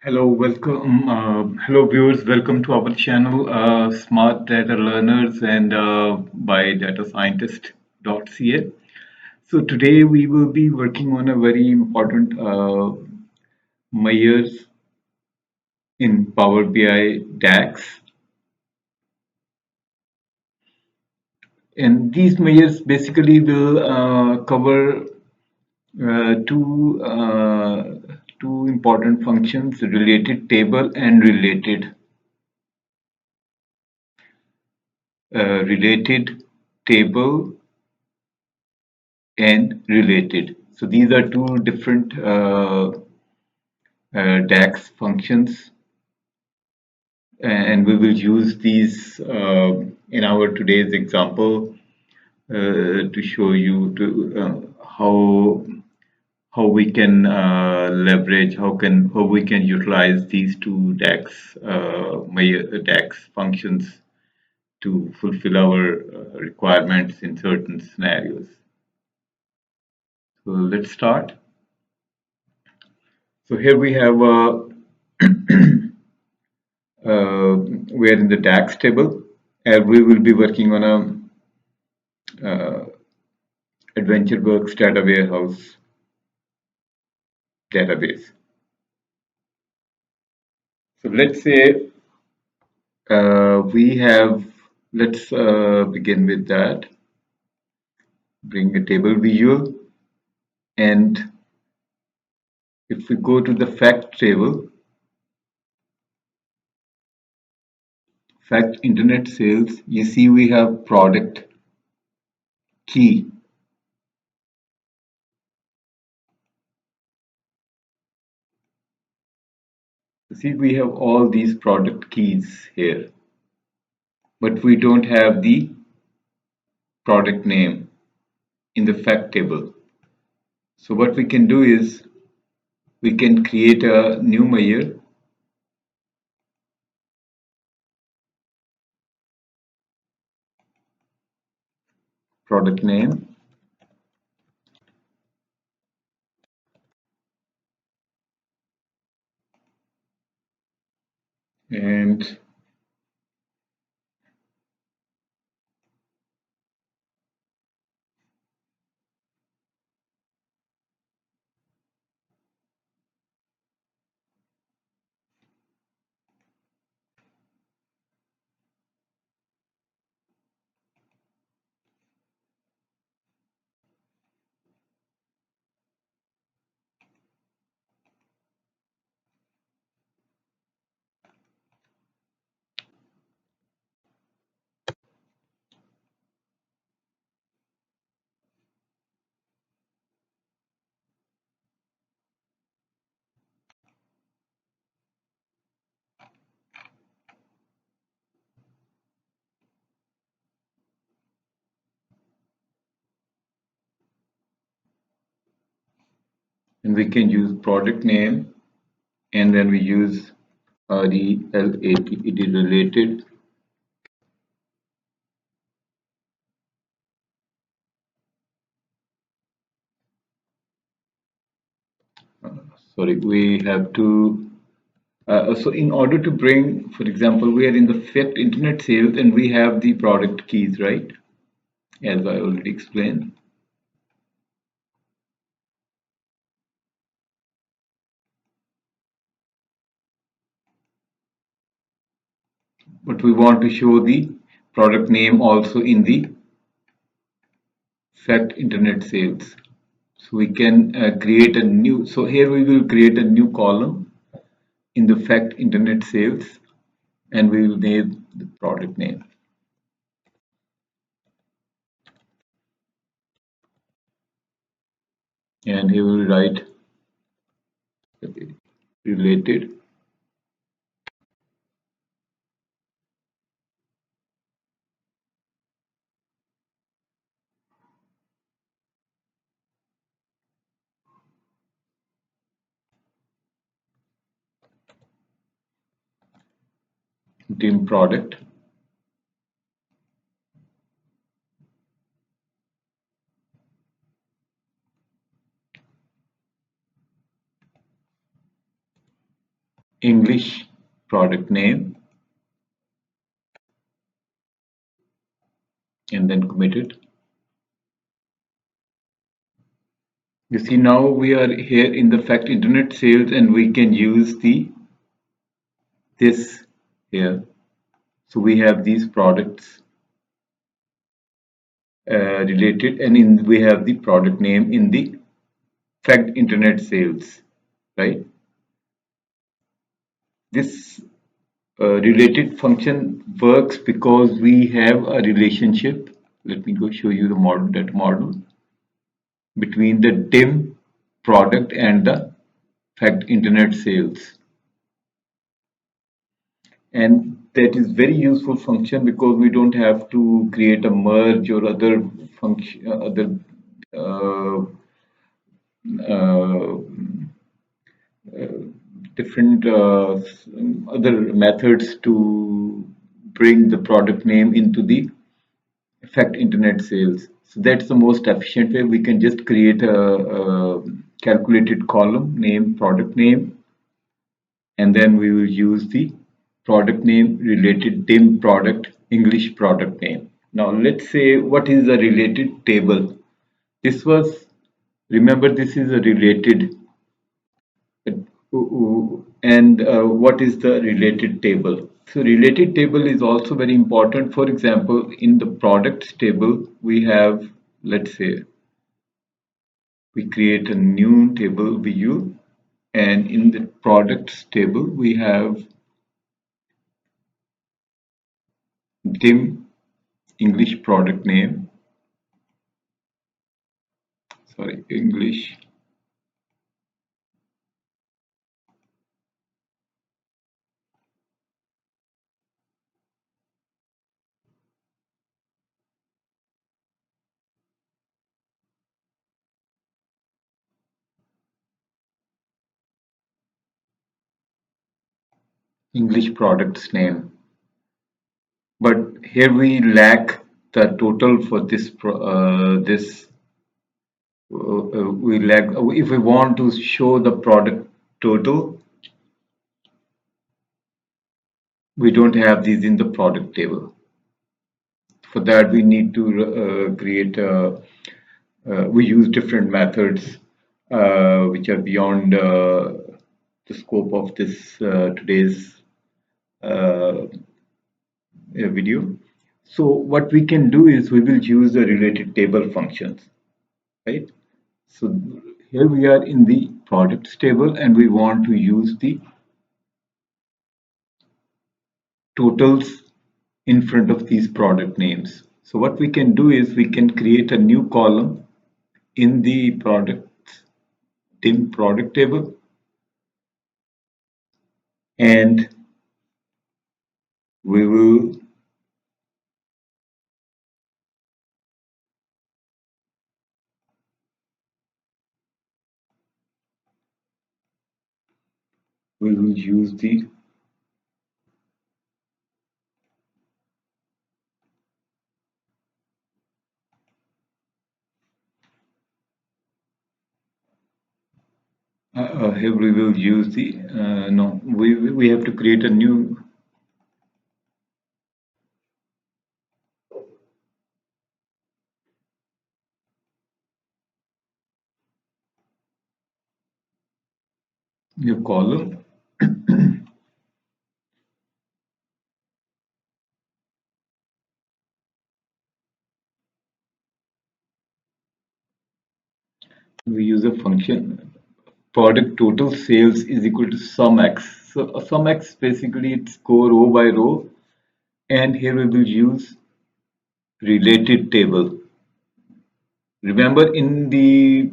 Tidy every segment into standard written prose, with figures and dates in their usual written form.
Hello, welcome. Hello, viewers. Welcome to our channel, Smart Data Learners and by datascientist.ca. So today we will be working on a very important measures in Power BI DAX, and these measures basically will cover two important functions: related table and related table and related. So these are two different DAX functions, and we will use these in our today's example to show you how we can leverage, how we can utilize these two DAX functions to fulfill our requirements in certain scenarios. So let's start. So here we have we are in the DAX table, and we will be working on a AdventureWorks data warehouse database. So let's say let's begin with that. Bring a table visual, and if we go to the fact table, fact internet sales, you see we have product key. See, we have all these product keys here, but we don't have the product name in the fact table. So what we can do is we can create a new measure, product name, and we can use product name, and then we use RELATED, it is related. Sorry, we have to. So in order to bring, for example, we are in the fact internet sales, and we have the product keys, right? As I already explained. But we want to show the product name also in the fact internet sales. So we can create a new, so here we will create a new column in the fact internet sales, and we will name the product name. And here we will write related team product, English product name, and then commit it. You see, now we are here in the fact internet sales, and we can use this here. So we have these products related, and we have the product name in the fact internet sales, right? This related function works because we have a relationship. Let me go show you the model between the dim product and the fact internet sales. And that is very useful function because we don't have to create a merge or other function, other uh, uh, different other methods to bring the product name into the fact internet sales. So that's the most efficient way. We can just create a calculated column name, product name, and then we will use the product name related dim product English product name. Now let's say what is a related table. This was, remember, this is a related, and what is the related table? So related table is also very important. For example, in the products table, we have, let's say, we create a new table view, and in the products table, we have dim English product name, sorry, English products name. But here we lack the total for this. We lack, if we want to show the product total, we don't have these in the product table. For that, we need to create we use different methods which are beyond the scope of this today's video. So what we can do is we will use the related table functions, right? So here we are in the products table, and we want to use the totals in front of these product names. So what we can do is we can create a new column in the dim product table, and we will use the here we will use the no, we have to create a new column. We use a function product total sales is equal to sum x. So sum x, basically it's go row by row, and here we will use related table. Remember, in the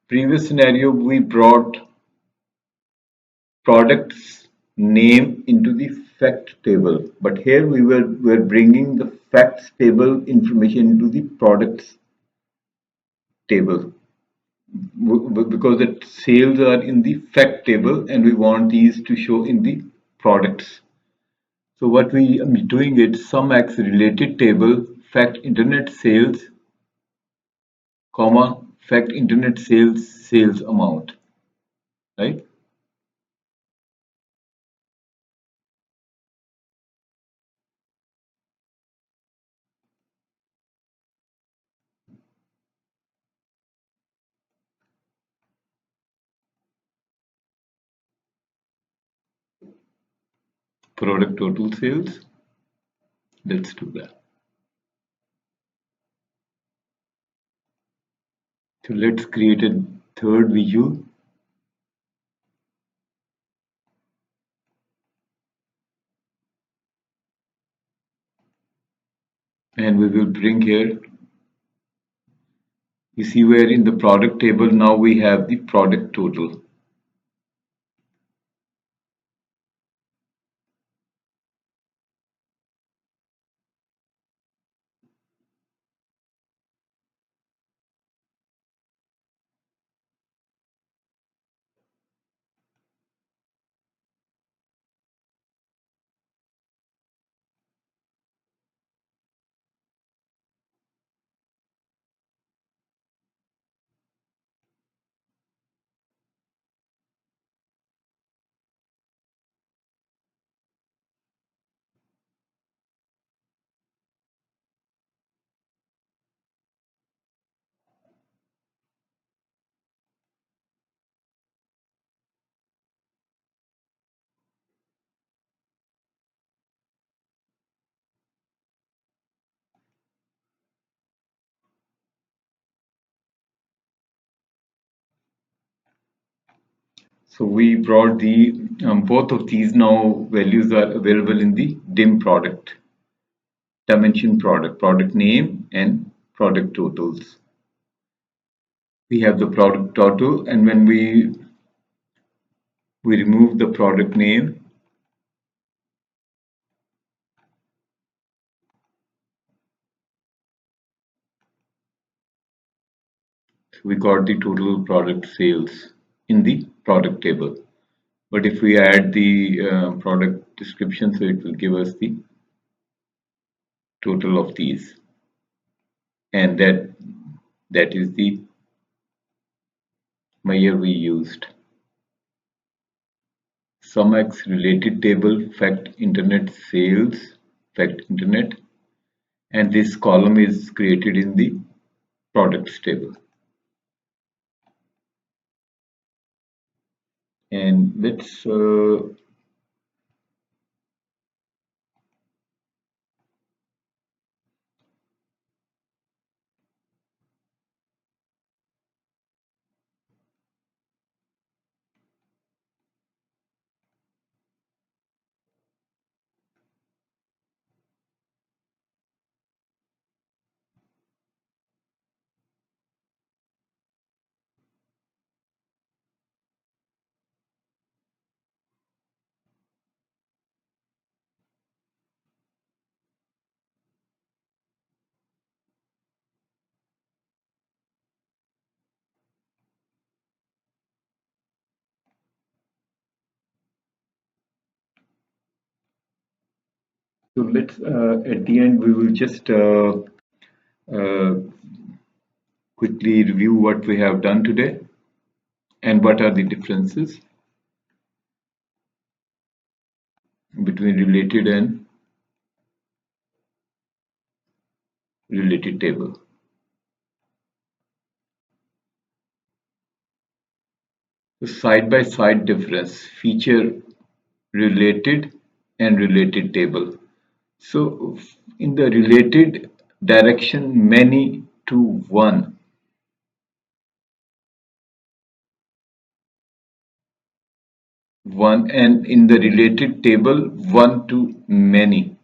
previous scenario we brought products name into the fact table, but here we're bringing the facts table information into the products table because the sales are in the fact table and we want these to show in the products. So what we are doing is sum x related table fact internet sales, comma, fact internet sales amount, right? product total sales. Let's do that. So let's create a third visual. And we will bring here, you see where in the product table now we have the product total. So we brought the both of these now values are available in the dim product dimension product name and product totals. We have the product total, and when we remove the product name, so we got the total product sales in the product table. But if we add the product description, so it will give us the total of these, and that is the measure we used. SumX related table, fact internet sales, fact internet, and this column is created in the products table. And let's at the end we will just uh, quickly review what we have done today and what are the differences between related and related table. The side by side difference feature related and related table. So in the related direction, many to one, and in the related table, one to many.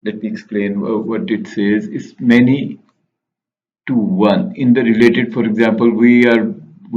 Let me explain what it says. Is many to one. In the related, for example, we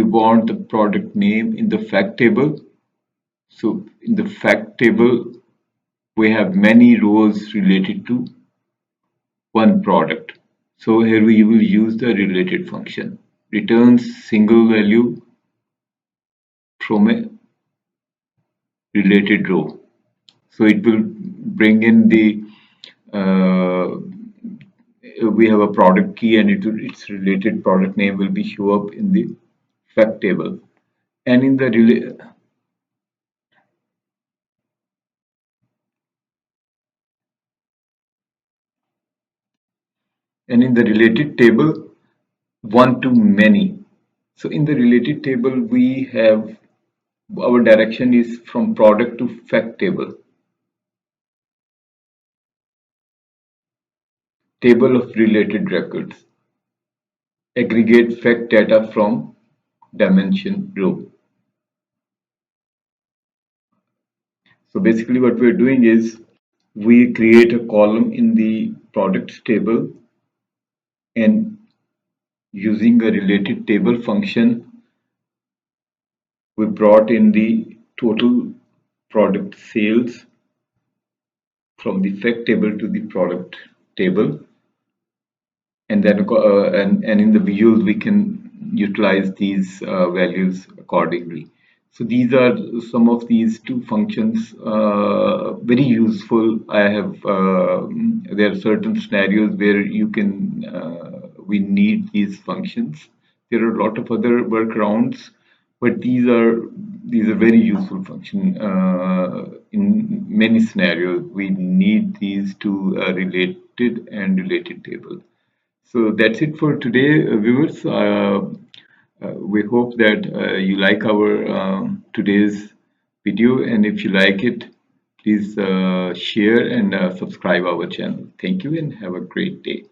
want the product name in the fact table. So in the fact table, we have many rows related to one product. So here we will use the related function. Returns single value from a related row. So it will bring in the we have a product key, and its related product name will be show up in the fact table. And in the related table, one to many. So in the related table, we have our direction is from product to fact table. Table of related records. Aggregate fact data from dimension row. So basically what we're doing is we create a column in the products table, and using a related table function, we brought in the total product sales from the fact table to the product table, and then and in the visuals we can utilize these values accordingly. So these are some of these two functions, very useful. I have there are certain scenarios where you can we need these functions. There are a lot of other workarounds, but these are very useful function in many scenarios. We need these two related and related table. So that's it for today, viewers. We hope that you like our today's video, and if you like it, please share and subscribe our channel. Thank you and have a great day.